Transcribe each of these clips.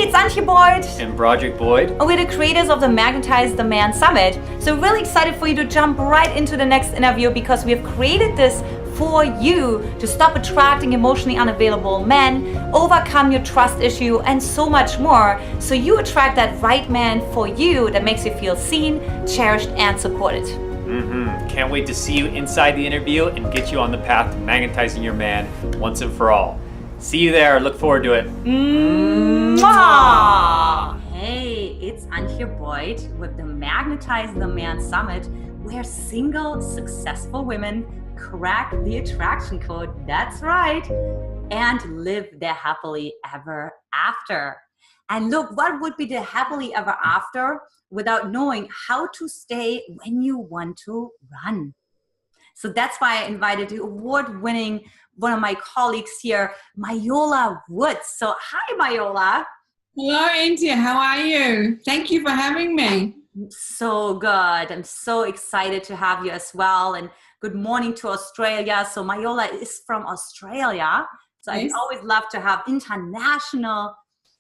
it's Antia Boyd and Boyd. And we're the creators of the Magnetize The Man Summit. So really excited for you to jump right into the next interview because we have created this for you to stop attracting emotionally unavailable men, overcome your trust issue, and so much more, so you attract that right man for you that makes you feel seen, cherished, and supported. Can't wait to see you inside the interview and get you on the path to magnetizing your man once and for all. See you there. Look forward to it. Mwah! Hey, it's Antia Boyd with the Magnetize The Man Summit, where single, successful women crack the attraction code, that's right, and live their happily ever after. And look, what would be the happily ever after without knowing how to stay when you want to run? So that's why I invited the award-winning, one of my colleagues here, Myola Woods. So hi, Myola. Hello, Antia. How are you? Thank you for having me. So good. I'm so excited to have you as well. And good morning to Australia. So Myola is from Australia. So I always love to have international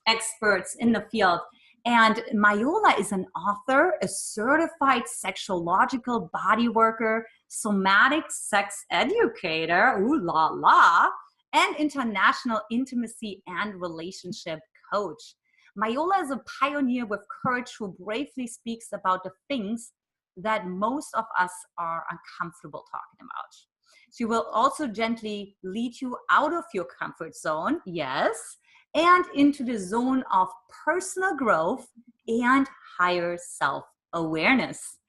experts in the field. And Myola is an author, a certified sexological body worker, somatic sex educator, ooh la la, and international intimacy and relationship coach. Myola is a pioneer with courage who bravely speaks about the things that most of us are uncomfortable talking about. She will also gently lead you out of your comfort zone, yes, and into the zone of personal growth and higher self-awareness.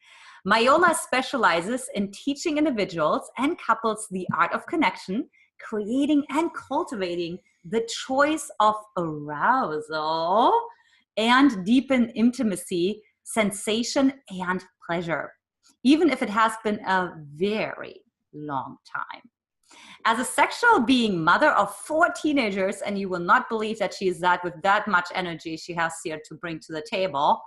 Myola specializes in teaching individuals and couples the art of connection, creating and cultivating the choice of arousal and deepen intimacy, sensation, and pleasure, even if it has been a very long time. As a sexual being, mother of 4 teenagers, and you will not believe that she is that with that much energy she has here to bring to the table,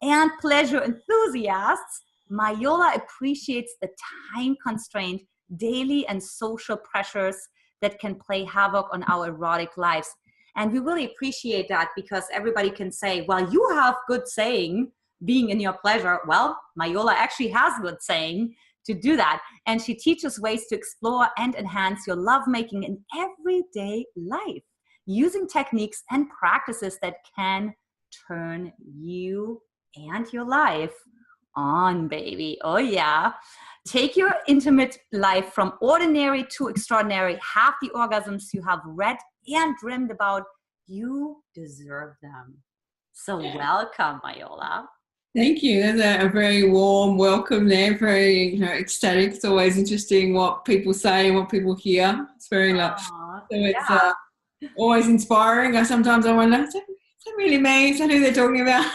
and pleasure enthusiasts, Myola appreciates the time-constrained daily and social pressures that can play havoc on our erotic lives. And we really appreciate that because everybody can say, well, you have good saying being in your pleasure. Well, Myola actually has good saying to do that. And she teaches ways to explore and enhance your lovemaking in everyday life using techniques and practices that can turn you and your life on, baby. Oh yeah. Take your intimate life from ordinary to extraordinary. Have the orgasms you have read and dreamed about. You deserve them. So welcome, Myola. Thank you. That's a very warm welcome there. Very ecstatic. It's always interesting what people say and what people hear. It's very always inspiring. Sometimes I wonder, is that really me? Is that who they're talking about?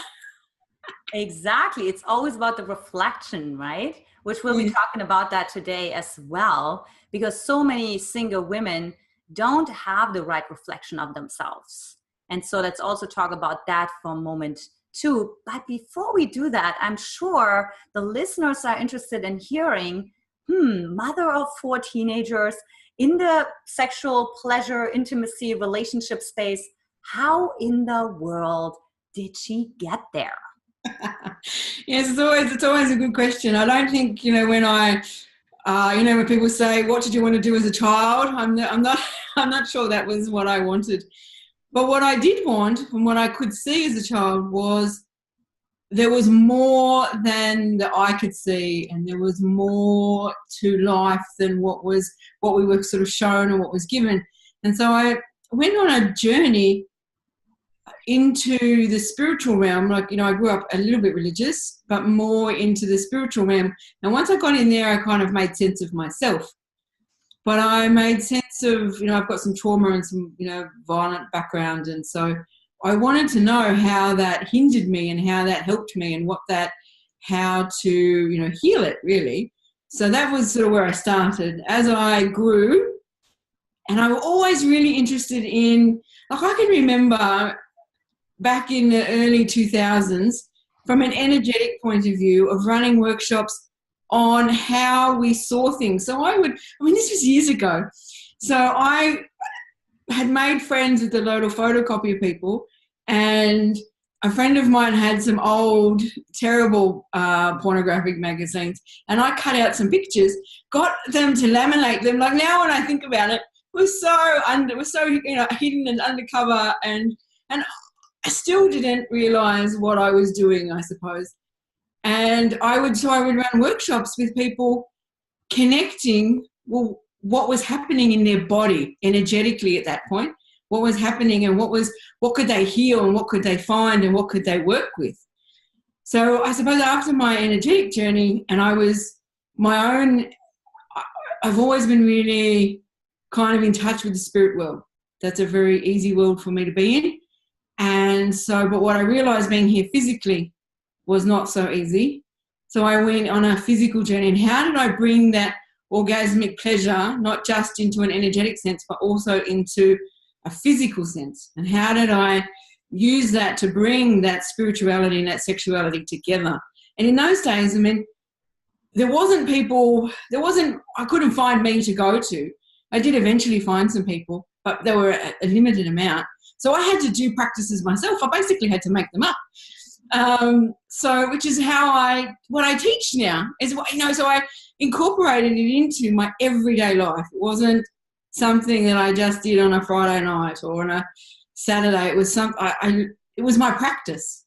Exactly. It's always about the reflection, right? Which we'll be talking about that today as well, because so many single women don't have the right reflection of themselves. And so let's also talk about that for a moment too. But before we do that, I'm sure the listeners are interested in hearing, mother of 4 teenagers in the sexual pleasure, intimacy, relationship space, how in the world did she get there? Yes, it's always a good question. I don't think when when people say, "What did you want to do as a child?" I'm not sure that was what I wanted. But what I did want, and what I could see as a child, was there was more than the eye could see, and there was more to life than what we were sort of shown and what was given. And so I went on a journey into the spiritual realm. I grew up a little bit religious, but more into the spiritual realm. And once I got in there, I kind of made sense of myself. But I made sense of, I've got some trauma and some, violent background. And so I wanted to know how that hindered me and how that helped me and how to, heal it really. So that was sort of where I started. As I grew, and I was always really interested in, I can remember back in the early 2000s, from an energetic point of view of running workshops on how we saw things. So this was years ago. So I had made friends with a load of photocopy people, And a friend of mine had some old, terrible pornographic magazines, and I cut out some pictures, got them to laminate them. Like, now when I think about it, was so hidden and undercover, and I still didn't realise what I was doing, I suppose. And I would run workshops with people connecting, well, what was happening in their body energetically at that point, what was happening, and what could they heal, and what could they find, and what could they work with. So I suppose after my energetic journey, and I've always been really kind of in touch with the spirit world. That's a very easy world for me to be in. And so, but what I realised being here physically was not so easy. So I went on a physical journey, and how did I bring that orgasmic pleasure, not just into an energetic sense, but also into a physical sense? And how did I use that to bring that spirituality and that sexuality together? And in those days, I mean, I couldn't find me to go to. I did eventually find some people, but they were a limited amount. So I had to do practices myself. I basically had to make them up. Which is what I teach now is, so I incorporated it into my everyday life. It wasn't something that I just did on a Friday night or on a Saturday. It was it was my practice.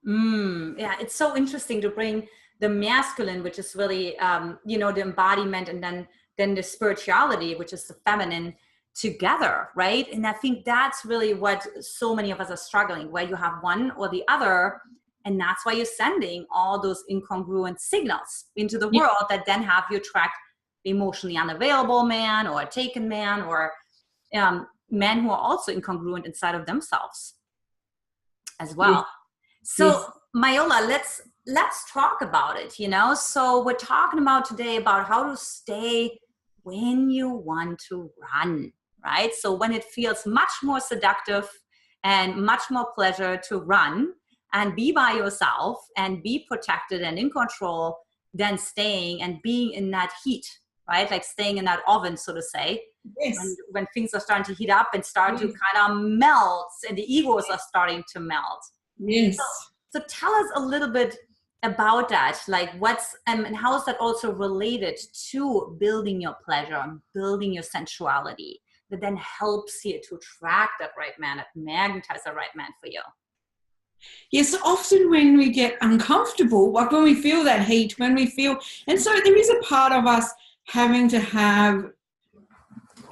Yeah, it's so interesting to bring the masculine, which is really, the embodiment, and then the spirituality, which is the feminine, together, right? And I think that's really what so many of us are struggling, where you have one or the other, and that's why you're sending all those incongruent signals into the world that then have you attract the emotionally unavailable man, or a taken man, or men who are also incongruent inside of themselves as well. So Myola, let's talk about it, So we're talking about today about how to stay when you want to run, right? So when it feels much more seductive and much more pleasure to run and be by yourself and be protected and in control than staying and being in that heat, right? Like staying in that oven, so to say, when things are starting to heat up and start to kind of melt, and the egos are starting to melt. Yes. So tell us a little bit about that, like and how is that also related to building your pleasure and building your sensuality that then helps you to attract that right man, that magnetize the right man for you? Yes, often when we get uncomfortable, like when we feel that heat, and so there is a part of us having to have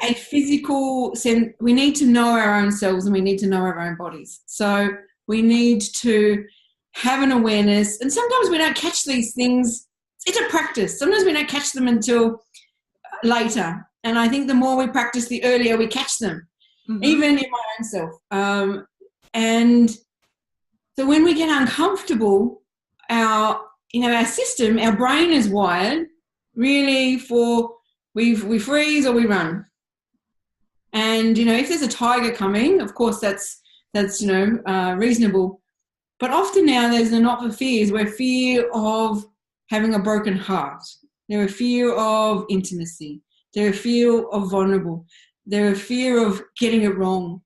a physical sense. We need to know our own selves, and we need to know our own bodies. So we need to have an awareness, and sometimes we don't catch these things. It's a practice. Sometimes we don't catch them until later, and I think the more we practice, the earlier we catch them, even in my own self. And so when we get uncomfortable, our system, our brain is wired really for we freeze or we run. And if there's a tiger coming, of course that's reasonable. But often now there's not for fears. We're fear of having a broken heart. They're a fear of intimacy. They're a fear of vulnerable. They're a fear of getting it wrong.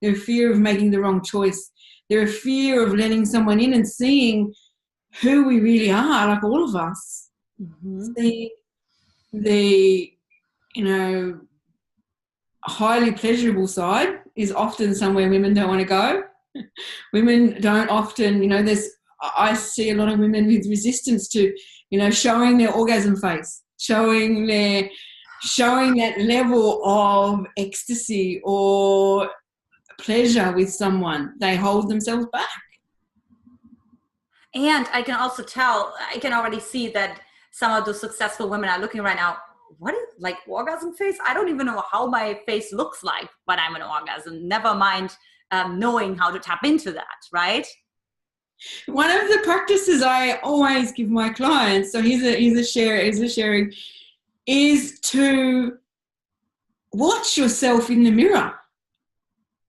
They're a fear of making the wrong choice. They're a fear of letting someone in and seeing who we really are, like all of us. Seeing the, highly pleasurable side is often somewhere women don't want to go. Women don't often, I see a lot of women with resistance to, showing their orgasm face, showing that level of ecstasy or pleasure with someone. They hold themselves back. And I can also I can already see that some of those successful women are looking right now, what is like orgasm face? I don't even know how my face looks like when I'm in orgasm. Never mind knowing how to tap into that, right? One of the practices I always give my clients, so here's a sharing, is to watch yourself in the mirror.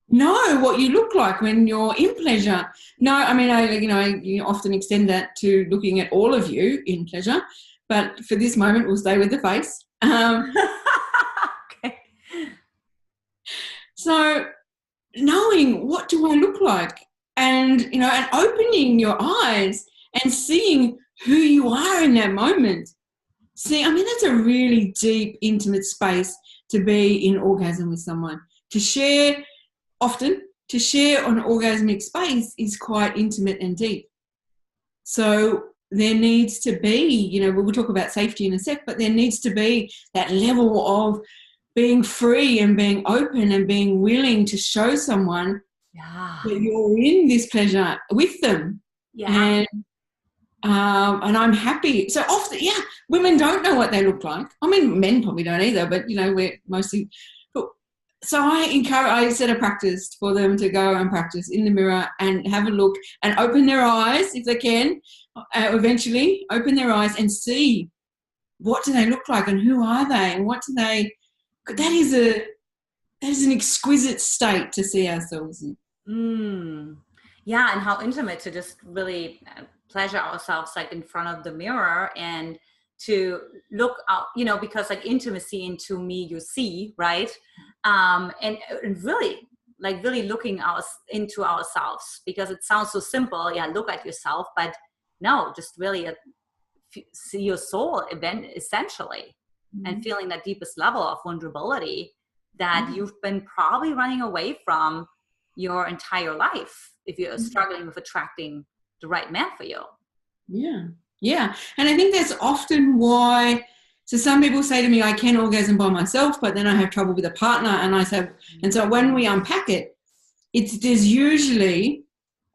Know what you look like when you're in pleasure. No, I mean, you often extend that to looking at all of you in pleasure, but for this moment, we'll stay with the face. Okay. So knowing what do I look like and, you know, and opening your eyes and seeing who you are in that moment. See, I mean, that's a really deep, intimate space to be in orgasm with someone. To share an orgasmic space is quite intimate and deep. So there needs to be, you know, we'll talk about safety in a sec, but there needs to be that level of being free and being open and being willing to show someone that you're in this pleasure with them. Yeah. And I'm happy. So often, women don't know what they look like. I mean, men probably don't either, but, you know, we're mostly... So I set a practice for them to go and practice in the mirror and have a look and open their eyes if they can, eventually open their eyes and see what do they look like and who are they and what do they... That is an exquisite state to see ourselves in. Yeah, and how intimate to just really pleasure ourselves like in front of the mirror and to look out, you know, because like intimacy into me, you see, right? And really looking into ourselves, because it sounds so simple. Yeah, look at yourself, but no, just really see your soul essentially, and feeling that deepest level of vulnerability that you've been probably running away from your entire life if you're struggling with attracting the right man for you. Yeah. And I think that's often why, so some people say to me, I can orgasm by myself, but then I have trouble with a partner. And so when we unpack it, there's usually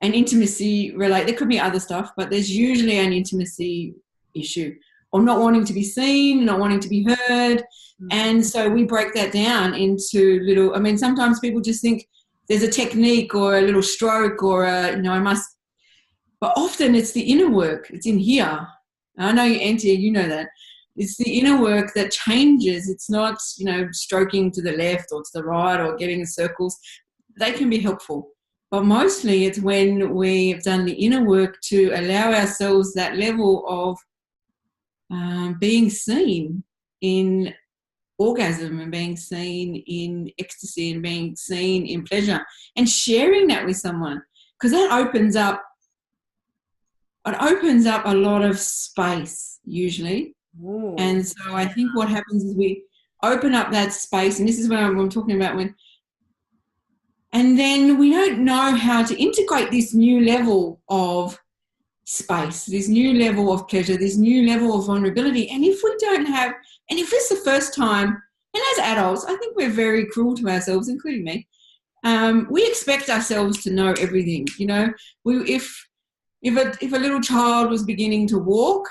an intimacy related. There could be other stuff, but there's usually an intimacy issue, or not wanting to be seen, not wanting to be heard. And so we break that down into little, I mean, sometimes people just think there's a technique or a little stroke or but often it's the inner work. It's in here. I know you, Antia, you know that. It's the inner work that changes. It's not, you know, stroking to the left or to the right or getting circles. They can be helpful. But mostly it's when we've done the inner work to allow ourselves that level of being seen in orgasm and being seen in ecstasy and being seen in pleasure and sharing that with someone, because that opens up a lot of space usually. Ooh. And so I think what happens is we open up that space, and this is what I'm talking about and then we don't know how to integrate this new level of space, this new level of pleasure, this new level of vulnerability. And if it's the first time, and as adults, I think we're very cruel to ourselves, including me. We expect ourselves to know everything. You know, if a little child was beginning to walk,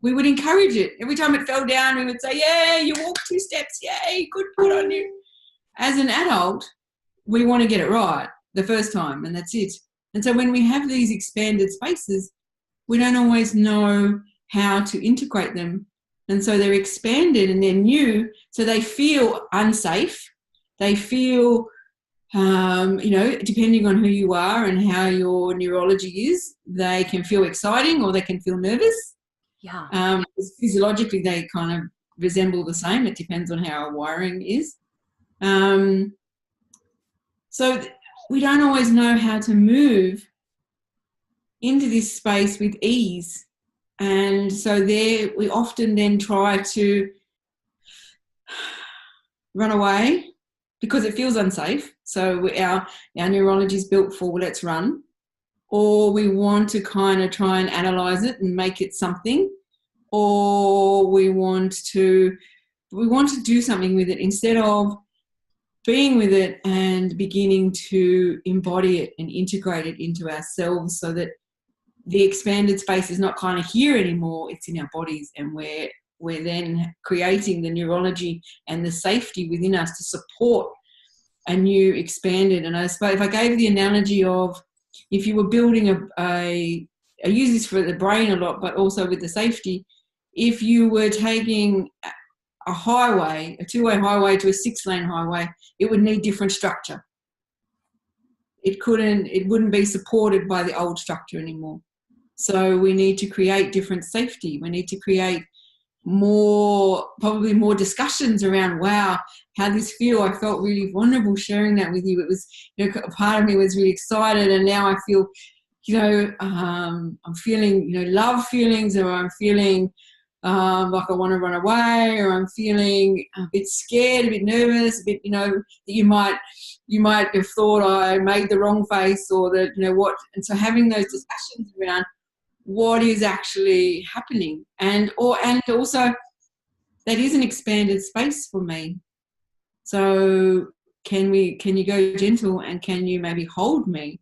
we would encourage it. Every time it fell down, we would say, "Yeah, you walked 2 steps. Yay, good put on you." As an adult, we want to get it right the first time, and that's it. And so when we have these expanded spaces, we don't always know how to integrate them. And so they're expanded and they're new, so they feel unsafe. They feel, you know, depending on who you are and how your neurology is, they can feel exciting or they can feel nervous. Yeah. Physiologically, they kind of resemble the same. It depends on how our wiring is. So we don't always know how to move into this space with ease. And so there we often then try to run away because it feels unsafe. So our neurology is built for, well, let's run. Or we want to kind of try and analyse it and make it something. Or we want to do something with it instead of being with it and beginning to embody it and integrate it into ourselves, so that the expanded space is not kind of here anymore, it's in our bodies, and we're then creating the neurology and the safety within us to support a new expanded. And I suppose if I gave the analogy of, if you were building I use this for the brain a lot, but also with the safety, if you were taking a highway, a 2-way highway to a 6-lane highway, it would need different structure. It wouldn't be supported by the old structure anymore. So we need to create different safety. We need to create probably more discussions around, wow, how this feel. I felt really vulnerable sharing that with you. It was, a part of me was really excited, and now I feel, I'm feeling, love feelings, or I'm feeling like I want to run away, or I'm feeling a bit scared, a bit nervous, a bit, that you might have thought I made the wrong face, or that, what. And so having those discussions around what is actually happening, and also that is an expanded space for me. So can you go gentle, and can you maybe hold me,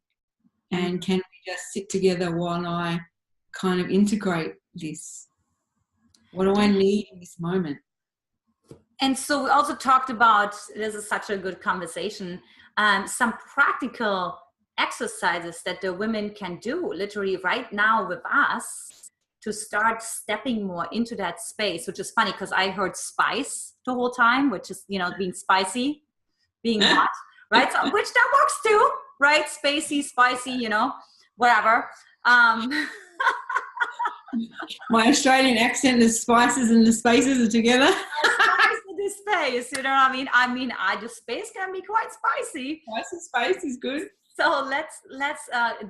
and can we just sit together while I kind of integrate this? What do I need in this moment? And so we also talked about, this is such a good conversation, some practical exercises that the women can do literally right now with us to start stepping more into that space, which is funny because I heard spice the whole time, which is, being spicy, being hot, right? So, which that works too, right? Spacey, spicy, whatever. My Australian accent, the spices and the spaces are together. Spice in the space, you know what I mean? The space can be quite spicy. Spice is good. So let's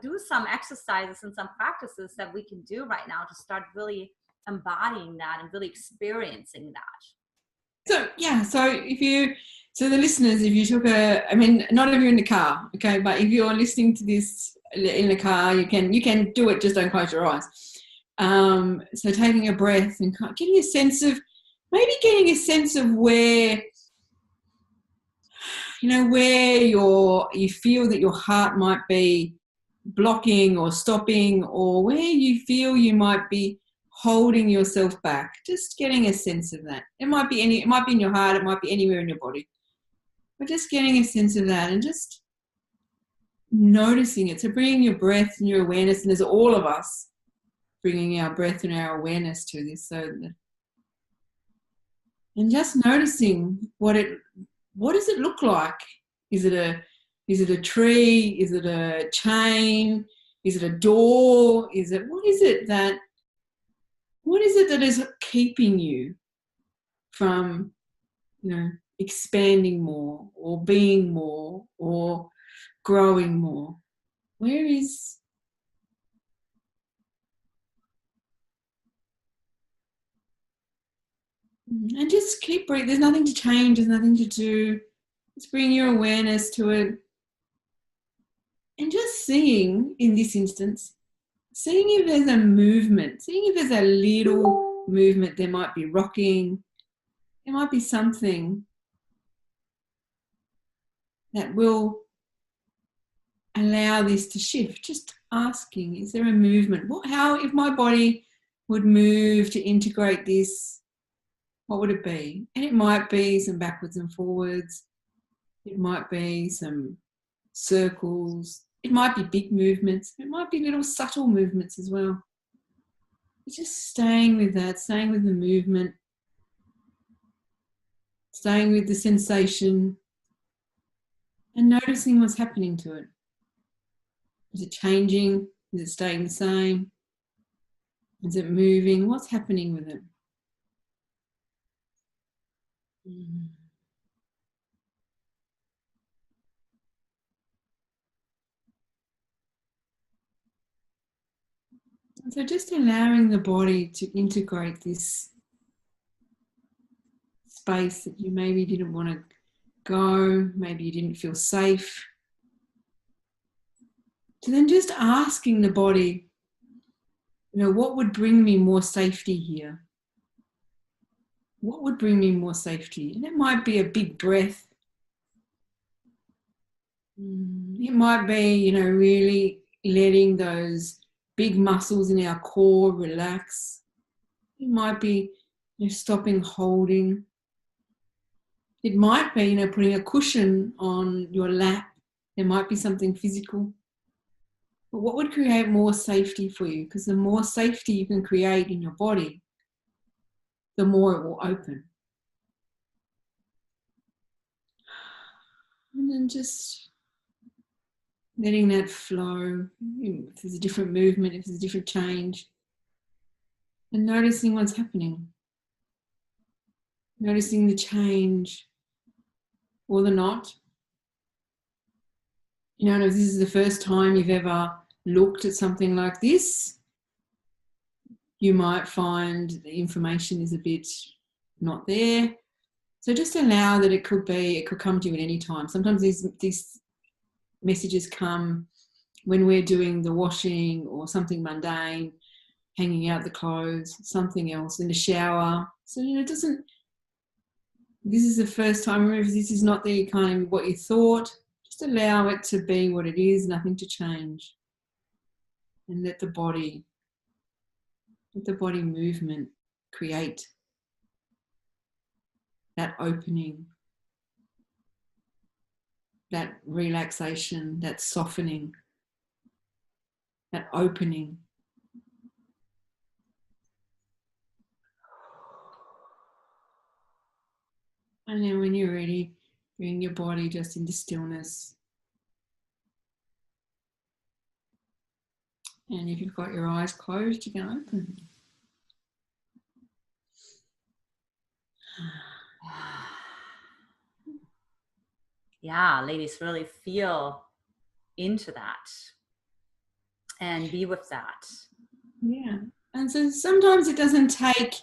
do some exercises and some practices that we can do right now to start really embodying that and really experiencing that. So the listeners, if you took not if you're in the car, okay, but if you're listening to this in the car, you can do it, just don't close your eyes. So taking a breath and getting a sense of where, where you feel that your heart might be blocking or stopping, or where you feel you might be holding yourself back. Just getting a sense of that. It might be in your heart, it might be anywhere in your body. But just getting a sense of that and just noticing it. So bringing your breath and your awareness, and there's all of us bringing our breath and our awareness to this. And just noticing what does it look like? Is it a tree? Is it a chain? Is it a door? What is it that is keeping you from, expanding more, or being more, or growing more? And just keep breathing. There's nothing to change. There's nothing to do. Just bring your awareness to it. And just seeing, in this instance, seeing if there's a movement. Seeing if there's a little movement. There might be rocking. There might be something that will allow this to shift. Just asking, is there a movement? If my body would move to integrate this, what would it be? And it might be some backwards and forwards. It might be some circles. It might be big movements. It might be little subtle movements as well. It's just staying with that, staying with the movement, staying with the sensation, and noticing what's happening to it. Is it changing? Is it staying the same? Is it moving? What's happening with it? So just allowing the body to integrate this space that you maybe didn't want to go, maybe you didn't feel safe. So then just asking the body, what would bring me more safety here? What would bring me more safety? And it might be a big breath. It might be, really letting those big muscles in our core relax. It might be stopping holding. It might be, putting a cushion on your lap. There might be something physical. But what would create more safety for you? Because the more safety you can create in your body, the more it will open. And then just letting that flow. If there's a different movement, if there's a different change. And noticing what's happening. Noticing the change or the not. You know, if this is the first time you've ever looked at something like this, you might find the information is a bit not there. So just allow that it could come to you at any time. Sometimes these messages come when we're doing the washing or something mundane, hanging out the clothes, something else, in the shower. So, you know, this is the first time, remember, if this is not the kind of what you thought, just allow it to be what it is, nothing to change. And let the body movement create that opening, that relaxation, that softening, that opening. And then when you're ready, bring your body just into stillness. And if you've got your eyes closed, you can open. Yeah, ladies, really feel into that and be with that. Yeah. And so sometimes it doesn't take,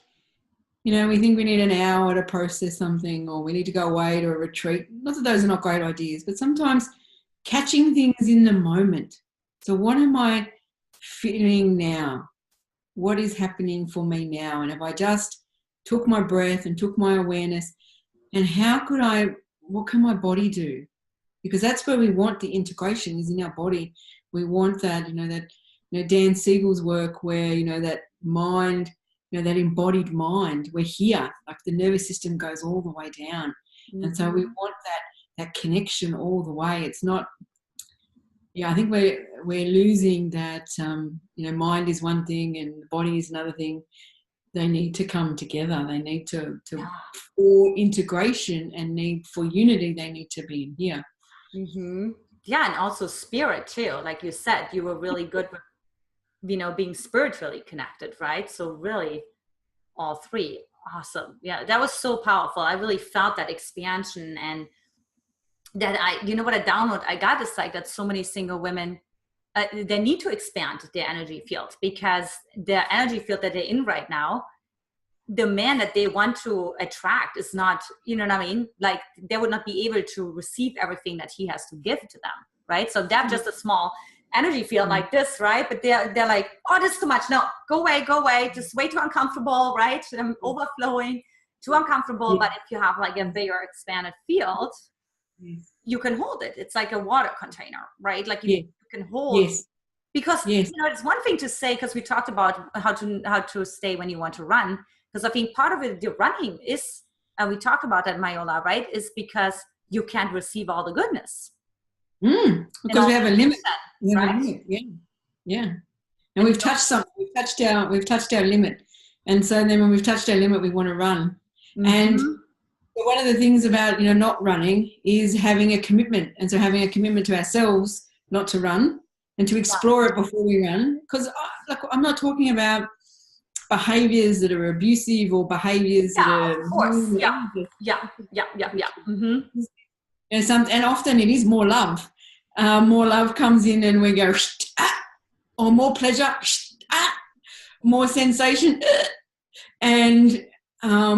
you know, we think we need an hour to process something, or we need to go away to a retreat. Not that those are not great ideas, but sometimes catching things in the moment. So what am I feeling now? What is happening for me now? And if I just took my breath and took my awareness, and what can my body do? Because that's where we want the integration, is in our body. We want that, Dan Siegel's work where, that mind, that embodied mind, we're here, like the nervous system goes all the way down. Mm-hmm. And so we want that connection all the way. It's not, I think we're losing that, mind is one thing and the body is another thing. They need to come together. They need to for integration and for unity, they need to be in here. Mm-hmm. Yeah, and also spirit too. Like you said, you were really good with, being spiritually connected, right? So really all three. Awesome. Yeah, that was so powerful. I really felt that expansion, and that what a download I got is like that so many single women, they need to expand their energy field, because the energy field that they're in right now, the man that they want to attract is not, like they would not be able to receive everything that he has to give to them, right? So that's just a small energy field like this, right? But they're like, oh, this is too much. No, go away. Just way too uncomfortable, right? I'm overflowing, too uncomfortable. Yeah. But if you have like a bigger expanded field, you can hold it. It's like a water container, right? Like you can hold. Yes. Because it's one thing to say, because we talked about how to stay when you want to run. Because I think part of it, the running is, and we talked about that, Myola, right? Is because you can't receive all the goodness. Because we have a limit. Right? Yeah. And we've touched something. We've touched our limit. And so then when we've touched our limit, we want to run. Mm-hmm. And one of the things about, not running is having a commitment. And so having a commitment to ourselves not to run and to explore it before we run. Because I'm not talking about behaviors that are abusive or behaviors that are... Of course. Yeah. Mm-hmm. And often it is more love. More love comes in and we go, or more pleasure, more sensation, and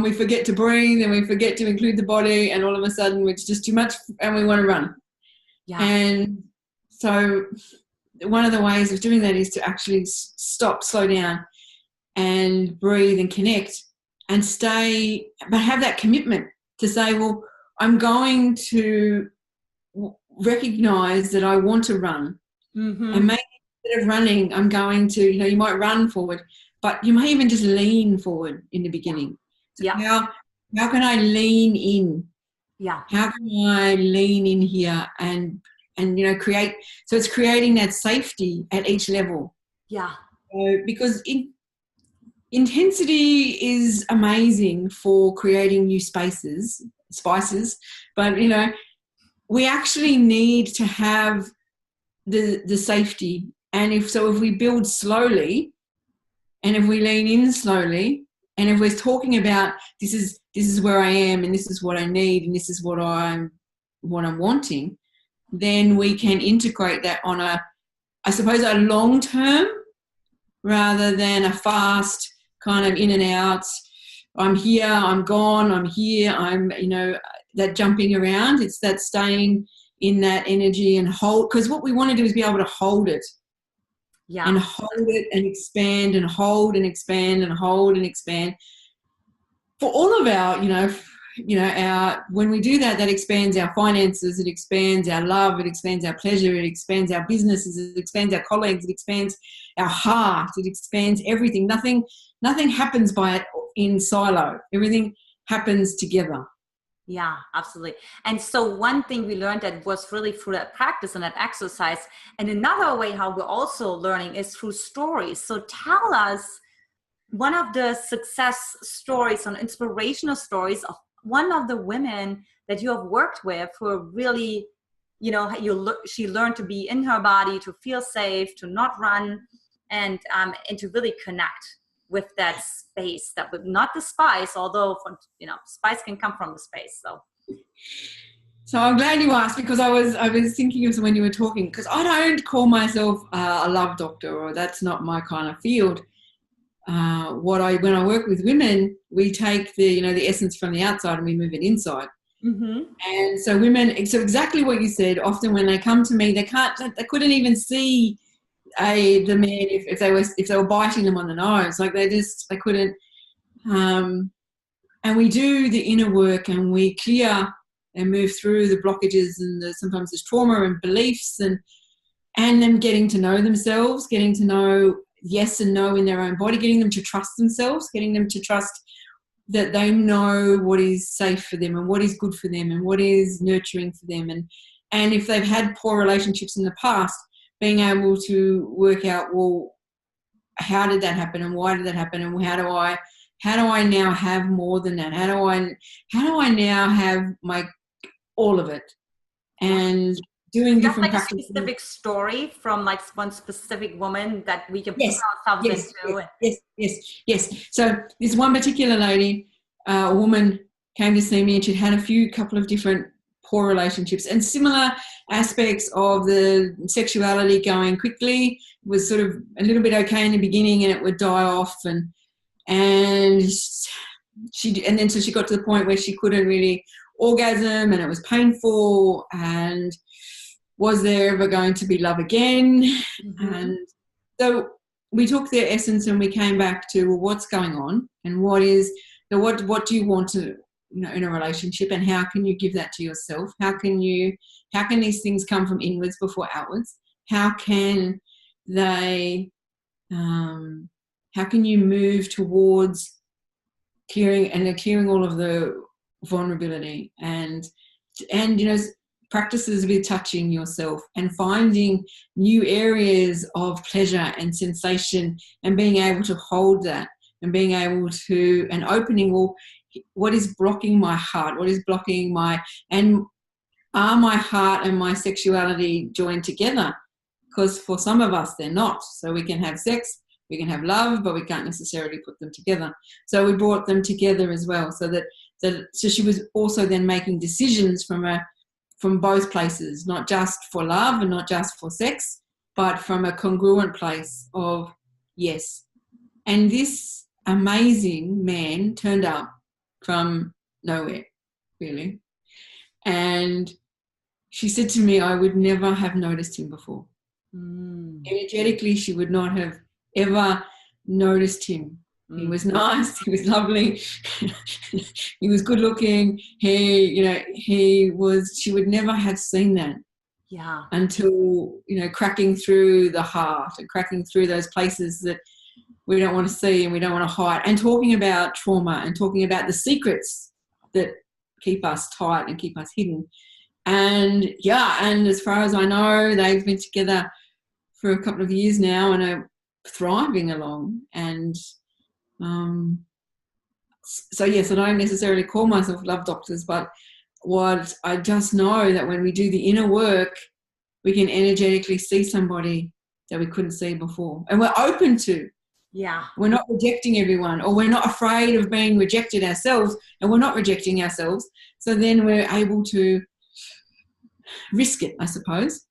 we forget to breathe and we forget to include the body, and all of a sudden it's just too much and we want to run. Yeah. And so one of the ways of doing that is to actually stop, slow down and breathe and connect and stay, but have that commitment to say, well, I'm going to recognize that I want to run. Mm-hmm. And maybe instead of running, I'm going to, you might run forward, but you may even just lean forward in the beginning. Yeah. How can I lean in? Yeah. How can I lean in here and create, so it's creating that safety at each level. Yeah. Because intensity is amazing for creating new spices, but we actually need to have the safety. And if we build slowly and if we lean in slowly, And if we're talking about this is where I am, and this is what I need, and this is what I'm wanting, then we can integrate that on a long term rather than a fast kind of in and out. I'm here, I'm gone, I'm here, I'm, that jumping around. It's that staying in that energy and hold, because what we want to do is be able to hold it. Yeah. And hold it and expand and hold and expand and hold and expand. For all of our, when we do that, that expands our finances, it expands our love, it expands our pleasure, it expands our businesses, it expands our colleagues, it expands our heart, it expands everything. Nothing happens by it in silo. Everything happens together. Yeah, absolutely. And so one thing we learned that was really through that practice and that exercise. And another way how we're also learning is through stories. So tell us one of the success stories, and inspirational stories of one of the women that you have worked with who are really, she learned to be in her body, to feel safe, to not run, and to really connect with that space, that would not the spice, although spice can come from the space. So I'm glad you asked, because I was thinking of when you were talking, because I don't call myself a love doctor, or that's not my kind of field. When I work with women, we take the essence from the outside and we move it inside. Mm-hmm. And so so exactly what you said. Often when they come to me, they couldn't even see the man if they were biting them on the nose, like they couldn't. And we do the inner work, and we clear and move through the blockages and sometimes there's trauma and beliefs, and them getting to know themselves, getting to know yes and no in their own body, getting them to trust themselves, getting them to trust that they know what is safe for them and what is good for them and what is nurturing for them. And if they've had poor relationships in the past, being able to work out, well, how did that happen and why did that happen, and how do I now have more than that? How do I now have all of it? And doing different practices. A specific story from one specific woman that we can put ourselves into. Yes. So this one particular lady, a woman, came to see me, and she'd had a couple of different poor relationships and similar aspects of the sexuality going quickly. It was sort of a little bit okay in the beginning, and it would die off, and then so she got to the point where she couldn't really orgasm, and it was painful, and was there ever going to be love again? Mm-hmm. And so we took their essence and we came back to, well, what's going on, and what do you want to in a relationship, and how can you give that to yourself? How can these things come from inwards before outwards? How can you move towards clearing all of the vulnerability and practices with touching yourself and finding new areas of pleasure and sensation, and being able to hold that, and being able to, and opening, well, what is blocking my heart? What is blocking and are my heart and my sexuality joined together? Because for some of us, they're not. So we can have sex, we can have love, but we can't necessarily put them together. So we brought them together as well, so she was also then making decisions from both places, not just for love and not just for sex, but from a congruent place of yes. And this amazing man turned up from nowhere, really. And she said to me, I would never have noticed him before. Energetically, she would not have ever noticed him. He was nice, he was lovely, he was good looking, she would never have seen that. Yeah. Until, cracking through the heart and cracking through those places that we don't want to see and we don't want to hide, and talking about trauma and talking about the secrets that keep us tight and keep us hidden. And as far as I know, they've been together for a couple of years now and are thriving along. And so yes, I don't necessarily call myself love doctors, but what I just know that when we do the inner work, we can energetically see somebody that we couldn't see before. And we're open to Yeah. We're not rejecting everyone, or we're not afraid of being rejected ourselves, and we're not rejecting ourselves. So then we're able to risk it, I suppose.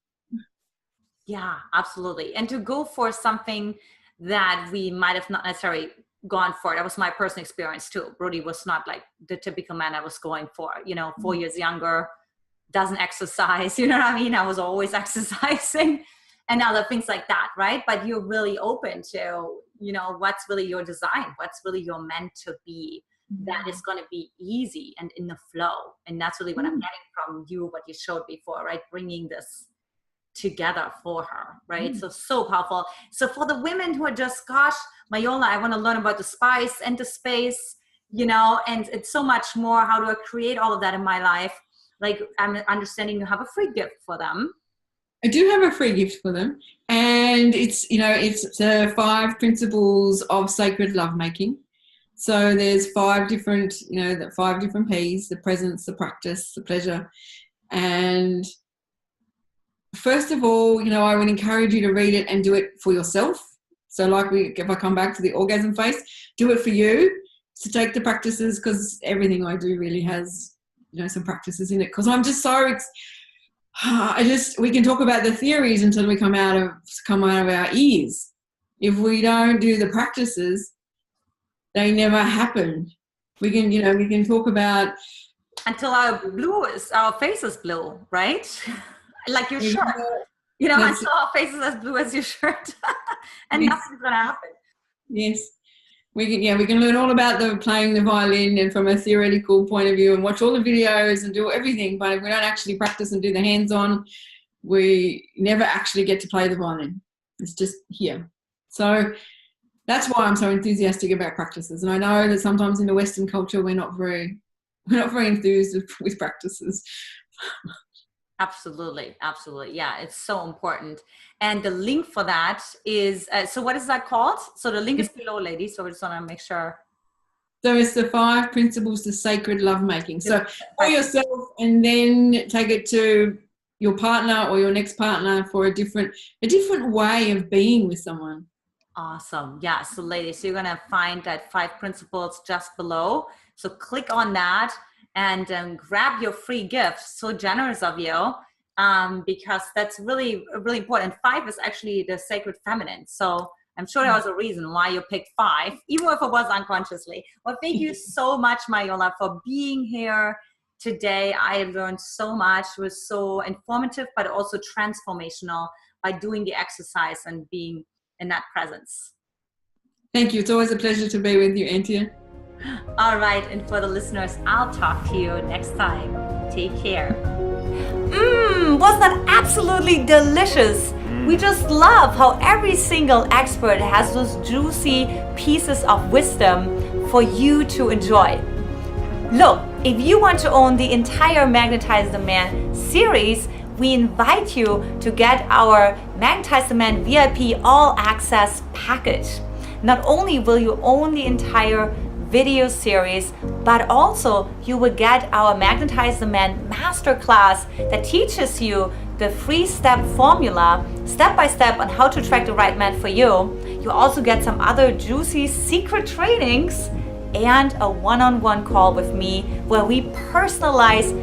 Yeah, absolutely. And to go for something that we might have not necessarily gone for. That was my personal experience too. Brody was not like the typical man I was going for, 4 years younger, doesn't exercise, you know what I mean? I was always exercising and other things like that, right? But you're really open to, what's really your design, what's really you're meant to be, that is going to be easy and in the flow. And that's really what I'm getting from you, what you showed before, right? Bringing this together for her, right? So powerful. So for the women who are just, gosh, Myola, I want to learn about the spice and the space, and it's so much more. How do I create all of that in my life? Like, I'm understanding you have a free gift for them. I do have a free gift for them, and it's the 5 principles of sacred lovemaking. So there's 5 different, the 5 different P's: the presence, the practice, the pleasure. And first of all, I would encourage you to read it and do it for yourself. So like if I come back to the orgasm phase, do it for you. So take the practices, because everything I do really has, some practices in it. Because I'm just so, we can talk about the theories until we come out of our ears. If we don't do the practices, they never happen. We can talk about until our face is blue, right? Like your shirt, until our face is as blue as your shirt, and nothing's gonna happen. Yes, we can learn all about playing the violin and from a theoretical point of view, and watch all the videos and do everything. But if we don't actually practice and do the hands-on, we never actually get to play the violin. It's just here. So that's why I'm so enthusiastic about practices. And I know that sometimes in the Western culture we're not very enthused with practices. Absolutely. Yeah, it's so important. And the link for that is, so what is that called? So the link is below, ladies. So we just want to make sure. So it's the 5 principles to sacred lovemaking. So for yourself, and then take it to your partner or your next partner for a different way of being with someone. Awesome. Yeah. So ladies, so you're going to find that 5 principles just below. So click on that and grab your free gift. So generous of you, because that's really, really important. 5 is actually the sacred feminine. So I'm sure there was a reason why you picked 5, even if it was unconsciously. Well, thank you so much, Myola, for being here today. I learned so much. It was so informative, but also transformational by doing the exercise and being in that presence. Thank you. It's always a pleasure to be with you, Antia. All right, and for the listeners, I'll talk to you next time. Take care. Was that absolutely delicious? We just love how every single expert has those juicy pieces of wisdom for you to enjoy. Look, if you want to own the entire Magnetize the Man series, we invite you to get our Magnetize the Man VIP All Access package. Not only will you own the entire video series, but also you will get our Magnetize the Man Masterclass that teaches you the 3-step formula, step by step, on how to attract the right man for you. You also get some other juicy secret trainings and a one-on-one call with me where we personalize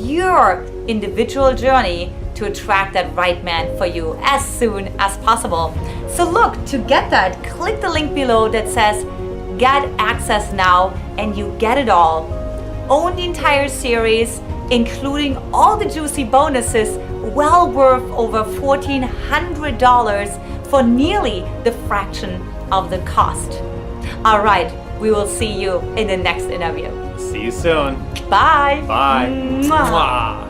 your individual journey to attract that right man for you as soon as possible. So look, to get that, click the link below that says get access now, and you get it all. Own the entire series, including all the juicy bonuses, well worth over $1,400 for nearly the fraction of the cost. All right, we will see you in the next interview. See you soon. Bye. Bye. Mwah. Mwah.